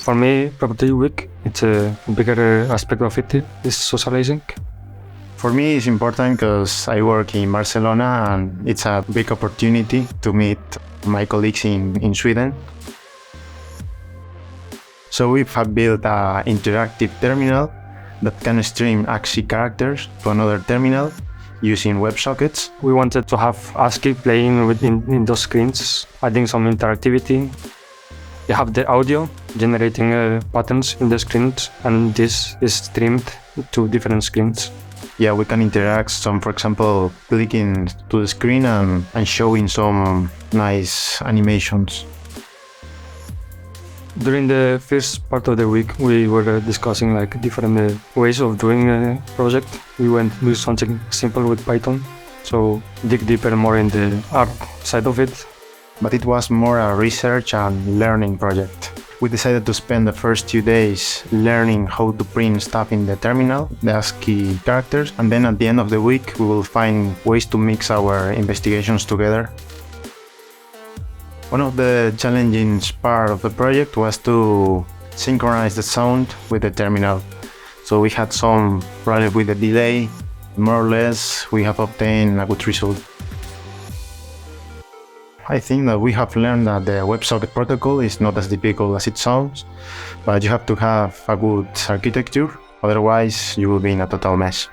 For me, Prototyp week, it's a bigger aspect of it is socializing. For me, it's important because I work in Barcelona and it's a big opportunity to meet my colleagues in Sweden. So we have built an interactive terminal that can stream ASCII characters to another terminal using WebSockets. We wanted to have ASCII playing in those screens, adding some interactivity. You have the audio generating patterns in the screens, and this is streamed to different screens. Yeah, we can interact for example, clicking to the screen and showing some nice animations. During the first part of the week, we were discussing different ways of doing a project. We went to do something simple with Python, so dig deeper more in the art side of it. But it was more a research and learning project. We decided to spend the first 2 days learning how to print stuff in the terminal, the ASCII characters, and then at the end of the week we will find ways to mix our investigations together. One of the challenging parts of the project was to synchronize the sound with the terminal. So we had some problems with the delay. More or less, we have obtained a good result. I think that we have learned that the WebSocket protocol is not as difficult as it sounds, but you have to have a good architecture, otherwise you will be in a total mess.